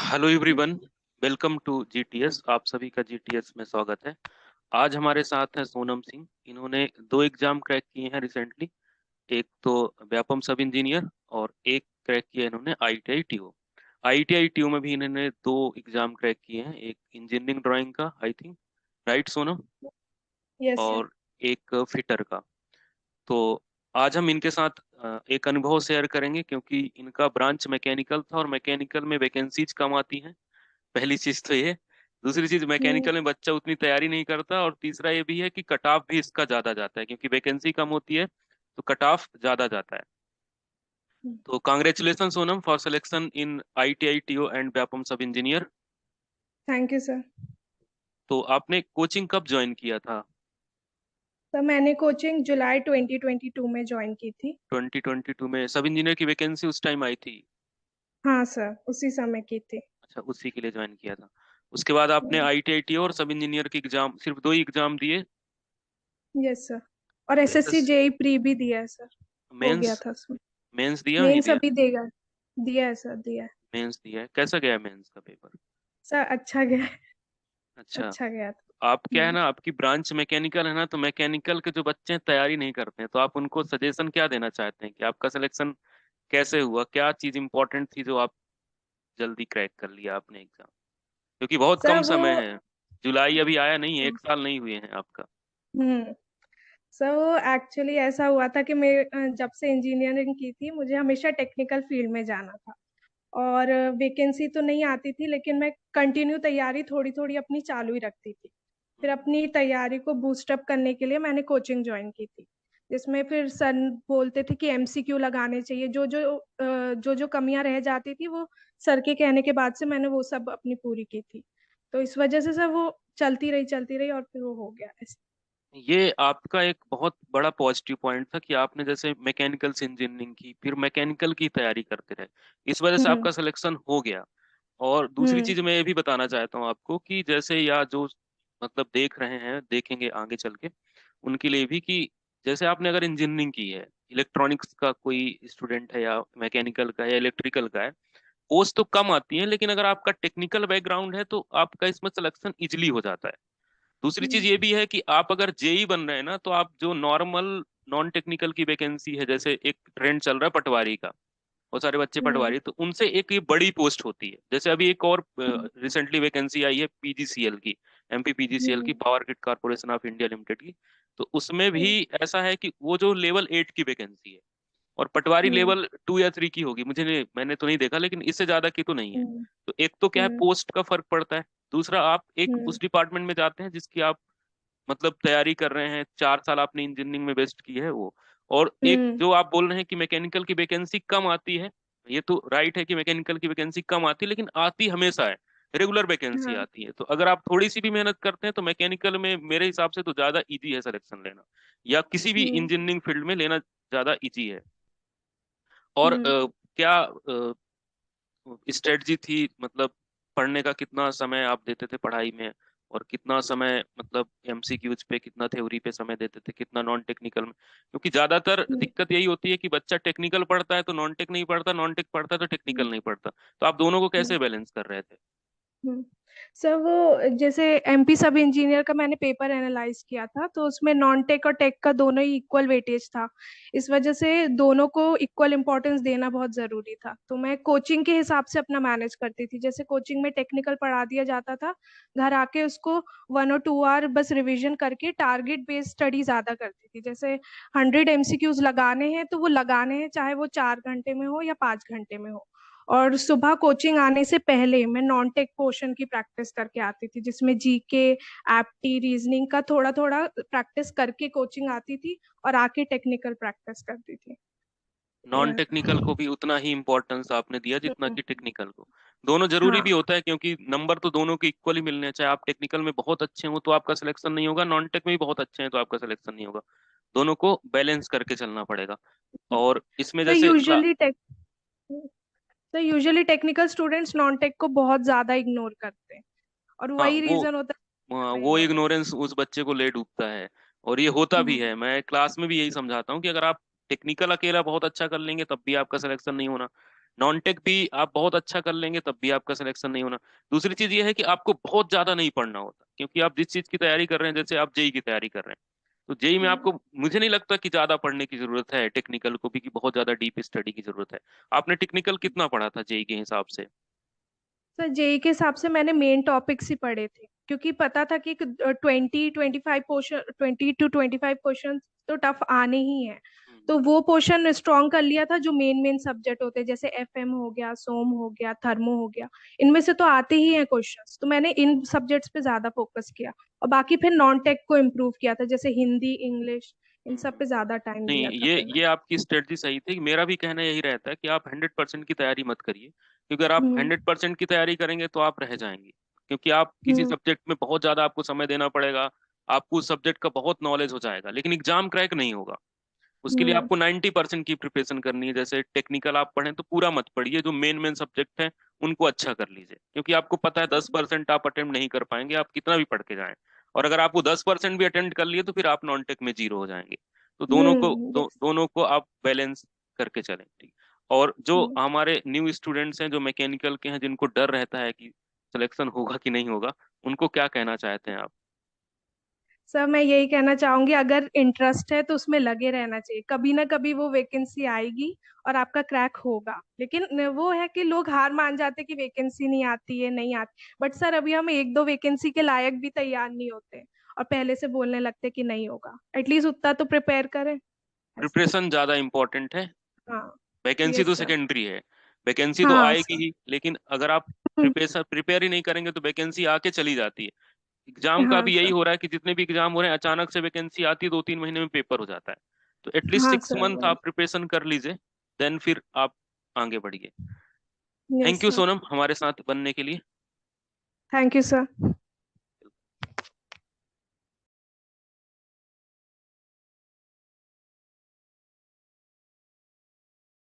Hello everyone. Welcome to GTS. आप सभी का जीटीएस में स्वागत है। आज हमारे साथ हैं सोनम सिंह। इन्होंने दो एग्जाम क्रैक किए हैं रिसेंटली। एक तो व्यापम सब इंजीनियर और एक क्रैक किया इन्होंने आईटीआई टीओ। आईटीआई टीओ में भी इन्होंने दो एग्जाम क्रैक किए हैं, एक इंजीनियरिंग ड्राइंग का, I think, right Sonam, yes sir. और एक फिटर का। तो आज हम इनके साथ एक अनुभव शेयर करेंगे, क्योंकि इनका ब्रांच मैकेनिकल था और मैकेनिकल में वैकेंसीज कम आती हैं। पहली चीज तो ये। दूसरी चीज, हम्म। मैकेनिकल में बच्चा उतनी तैयारी नहीं करता, और तीसरा ये भी है कि कट ऑफ भी इसका ज्यादा जाता है, क्योंकि वैकेंसी कम होती है तो कट ऑफ ज्यादा जाता है। तो congratulation Sonam for selection in ITI TO and Vyapam सब इंजीनियर। Thank you sir. तो आपने कोचिंग कब ज्वाइन किया था? सर मैंने कोचिंग जुलाई 2022 में ज्वाइन की थी। 2022 में सब इंजीनियर की वैकेंसी उस टाइम आई थी? हाँ सर, उसी समय की थी। अच्छा, उसी के लिए ज्वाइन किया था। उसके बाद आपने आईटीआई टीओ और सब इंजीनियर की एग्जाम, सिर्फ दो ही एग्जाम दिए? Yes sir. और एसएससी एसएस जेई प्री भी दिया है सर। हो गया मेंस था उसमें। मेंस दिया, नहीं मेन दिया? सभी देगा। दिया है सर, दिया है। मेंस दिया है, कैसा गया मेंस का पेपर? सर अच्छा गया है। अच्छा। अच्छा गया था। आप क्या है हम्म। ना, आपकी ब्रांच मैकेनिकल है ना, तो मैकेनिकल के जो बच्चे हैं तैयारी नहीं करते हैं, तो आप उनको सजेशन क्या देना चाहते हैं कि आपका सिलेक्शन कैसे हुआ, क्या चीज इंपॉर्टेंट थी जो आप जल्दी क्रैक कर लिया आपने एग्जाम? क्योंकि बहुत सर कम वो समय है। जुलाई अभी आया नहीं है, एक साल नहीं हुए हैं आपका। हम्म सर वो एक्चुअली ऐसा हुआ था कि मैं जब से इंजीनियरिंग की थी मुझे हमेशा टेक्निकल फील्ड में जाना था। और वेकेंसी तो नहीं आती थी, लेकिन मैं कंटिन्यू तैयारी थोड़ी थोड़ी अपनी चालू ही रखती थी। फिर अपनी तैयारी को बूस्टअप करने के लिए मैंने कोचिंग ज्वाइन की थी, जिसमें फिर सर बोलते थे कि एमसीक्यू लगाने चाहिए। जो कमियां रह जाती थी वो सर के कहने के बाद से मैंने वो सब अपनी पूरी की थी। तो इस वजह से सर वो चलती रही और फिर वो हो गया ऐसे। ये आपका एक बहुत बड़ा पॉजिटिव पॉइंट था कि आपने जैसे मैकेनिकल से इंजीनियरिंग की, फिर मैकेनिकल की तैयारी करते रहे, इस वजह से हम्म। आपका सिलेक्शन हो गया। और दूसरी हम्म। चीज मैं ये भी बताना चाहता हूँ आपको कि जैसे, या जो मतलब देख रहे हैं, देखेंगे आगे चल के, उनके लिए भी कि जैसे आपने अगर इंजीनियरिंग की है, इलेक्ट्रॉनिक्स का कोई स्टूडेंट है या मैकेनिकल का है या इलेक्ट्रिकल का है, पोस्ट तो कम आती है, लेकिन अगर आपका टेक्निकल बैकग्राउंड है तो आपका इसमें सिलेक्शन इजिली हो जाता है। दूसरी चीज हम्म। ये भी है कि आप अगर जेई बन रहे हैं ना, तो आप जो नॉर्मल नॉन टेक्निकल की वैकेंसी है, जैसे एक ट्रेंड चल रहा है पटवारी का, बहुत सारे बच्चे हम्म। पटवारी, तो उनसे एक ये बड़ी पोस्ट होती है। जैसे अभी एक और हम्म। रिसेंटली वैकेंसी आई है पीजीसीएल की, एमपी पीजीसीएल की, hmm. Power grid corporation of India limited की। तो उसमें भी हम्म। ऐसा है कि वो जो लेवल 8 की वैकेंसी है, और पटवारी हम्म। लेवल 2 या 3 की होगी, मुझे नहीं, मैंने तो नहीं देखा, लेकिन इससे ज्यादा की तो नहीं है। हम्म। तो एक तो क्या है, हम्म। पोस्ट का फर्क पड़ता है। दूसरा, आप एक हम्म। उस डिपार्टमेंट में जाते हैं जिसकी आप मतलब तैयारी कर रहे हैं, 4 साल आपने इंजीनियरिंग में वेस्ट की है वो। और एक हम्म। जो आप बोल रहे हैं कि मैकेनिकल की वैकेंसी कम आती है, ये तो राइट है कि मैकेनिकल की वैकेंसी कम आती है, लेकिन आती हमेशा है, रेगुलर वैकेंसी हाँ। आती है। तो अगर आप थोड़ी सी भी मेहनत करते हैं तो मैकेनिकल में मेरे हिसाब से तो ज्यादा इजी है सिलेक्शन लेना, या किसी भी हम्म। इंजीनियरिंग फील्ड में लेना ज्यादा इजी है। और हम्म। क्या स्ट्रेटजी थी, मतलब पढ़ने का कितना समय आप देते थे पढ़ाई में, और कितना समय मतलब एमसीक्यूज पे, कितना थ्योरी पे समय देते थे, कितना नॉन टेक्निकल में? क्योंकि ज्यादातर हम्म। दिक्कत यही होती है कि बच्चा टेक्निकल पढ़ता है तो नॉन टेक नहीं पढ़ता, नॉन टेक पढ़ता है तो टेक्निकल हम्म। नहीं पढ़ता। तो आप दोनों को हम्म। कैसे बैलेंस कर रहे थे? हम्म। सर वो जैसे एमपी सब इंजीनियर का मैंने पेपर एनालाइज किया था, तो उसमें नॉन टेक और टेक का दोनों ही इक्वल वेटेज था। इस वजह से दोनों को इक्वल इंपॉर्टेंस देना बहुत जरूरी था। तो मैं कोचिंग के हिसाब से अपना मैनेज करती थी। जैसे कोचिंग में टेक्निकल पढ़ा दिया जाता था, घर आके उसको 1 और 2 आवर बस रिवीजन करके टारगेट बेस्ड स्टडी ज्यादा करती थी। जैसे 100 एमसीक्यूज लगाने हैं तो वो लगाने हैं, चाहे वो 4 घंटे में हो या 5 घंटे में हो। और सुबह कोचिंग आने से पहले मैं नॉन टेक पोर्शन की प्रैक्टिस करके आती थी, जिसमें जीके, एप्टी, रीजनिंग का थोड़ा थोड़ा प्रैक्टिस करके कोचिंग आती थी, और आके टेक्निकल प्रैक्टिस करती थी। नॉन ये- टेक्निकल को भी उतना ही इम्पोर्टेंस आपने दिया जितना हम्म। कि टेक्निकल को? दोनों जरूरी भी हाँ। होता है, क्योंकि नंबर तो दोनों के इक्वली मिलने हैं। चाहे आप टेक्निकल में बहुत अच्छे हो तो आपका सिलेक्शन नहीं होगा, नॉन टेक में भी बहुत अच्छे हैं तो आपका सिलेक्शन नहीं होगा। दोनों को बैलेंस करके चलना पड़ेगा। और इसमें तो जैसे यूजुअली टेक तो usually technical students non tech को बहुत ज्यादा इग्नोर करते हैं, और हाँ, वही वो रीजन होता है ज्यादा वो इग्नोर होता इग्नोरेंस उस बच्चे को ले डूबता है। और ये होता है। भी है, मैं क्लास में भी यही समझाता हूँ कि अगर आप टेक्निकल अकेला बहुत अच्छा कर लेंगे तब भी आपका सिलेक्शन नहीं होना। नॉन टेक भी आप बहुत अच्छा कर लेंगे तब भी आपका सिलेक्शन नहीं होना। दूसरी चीज ये है कि आपको बहुत ज्यादा नहीं पढ़ना होता, क्योंकि आप जिस चीज की तैयारी कर रहे हैं, जैसे आप जेई की तैयारी कर रहे हैं, तो जेई में हम्म। आपको, मुझे नहीं लगता कि ज्यादा पढ़ने की जरूरत है, टेक्निकल को भी कि बहुत ज्यादा डीप स्टडी की जरूरत है। आपने टेक्निकल कितना पढ़ा था जेई के हिसाब से? सर जेई के हिसाब से मैंने मेन टॉपिक्स ही पढ़े थे, क्योंकि पता था कि 20-25 क्वेश्चन तो टफ आने ही है। हम्म। तो वो पोर्शन स्ट्रॉन्ग कर लिया था, जो मेन मेन सब्जेक्ट होते हैं जैसे एफएम हो गया, सोम हो गया, थर्मो हो गया। इनमें से तो आते ही हैं क्वेश्चंस, तो मैंने इन सब्जेक्ट्स पे ज्यादा फोकस किया। और बाकी फिर नॉन टेक को इम्प्रूव किया था, जैसे हिंदी, इंग्लिश, इन हम्म। सब पे ज्यादा टाइम नहीं, दिया था ये फिर ये मैंने। आपकी स्ट्रेटजी सही थी। मेरा भी कहना यही रहता है कि आप 100% की तैयारी मत करिए, क्योंकि अगर आप हम्म। 100% की तैयारी करेंगे तो आप रह जाएंगे। क्योंकि आप किसी हम्म। सब्जेक्ट में बहुत ज्यादा आपको समय देना पड़ेगा, आपको उस सब्जेक्ट का बहुत नॉलेज हो जाएगा, लेकिन एग्जाम क्रैक नहीं होगा। उसके लिए हम्म। आपको 90% की प्रिपरेशन करनी है। जैसे टेक्निकल आप पढ़ें तो पूरा मत पढ़िए, जो मेन मेन सब्जेक्ट है उनको अच्छा कर लीजिए, क्योंकि आपको पता है 10% आप अटेम्प्ट नहीं कर पाएंगे, आप कितना भी पढ़ के जाएं। और अगर आप वो 10% भी अटेम्प्ट कर लिए तो फिर आप नॉन टेक में जीरो हो जाएंगे। तो यस। दोनों को आप बैलेंस करके चलें, ठीक। और जो हम्म। हमारे न्यू स्टूडेंट्स हैं जो मैकेनिकल के हैं, जिनको डर रहता है कि सिलेक्शन होगा कि नहीं होगा, उनको क्या कहना चाहते हैं आप? सर मैं यही कहना चाहूंगी, अगर इंटरेस्ट है तो उसमें लगे रहना चाहिए, कभी ना कभी वो वैकेंसी आएगी और आपका क्रैक होगा। लेकिन वो है कि लोग हार मान जाते कि वैकेंसी नहीं आती है, नहीं आती। बट सर अभी हम एक दो वैकेंसी के लायक भी तैयार नहीं होते और पहले से बोलने लगते कि नहीं होगा। एटलीस्ट उतना तो प्रिपेयर करें। ऐसा। प्रिपरेशन ज्यादा इंपॉर्टेंट है। हाँ। वैकेंसी तो यस सर। सेकेंडरी है। वैकेंसी तो हाँ आएगी सर। ही, लेकिन अगर आप हम्म। प्रिपेयर ही नहीं करेंगे तो वैकेंसी आके चली जाती है। एग्जाम का हाँ भी यही सर। हो रहा है कि जितने भी एग्जाम हो रहे हैं, अचानक से वैकेंसी आती है, 2-3 महीने में पेपर हो जाता है। तो एटलीस्ट हाँ 6 मंथ सर। आप प्रिपरेशन कर लीजिए, देन फिर आप आगे बढ़िए। Yes thank you sir. Sonam हमारे साथ बनने के लिए। Thank you sir.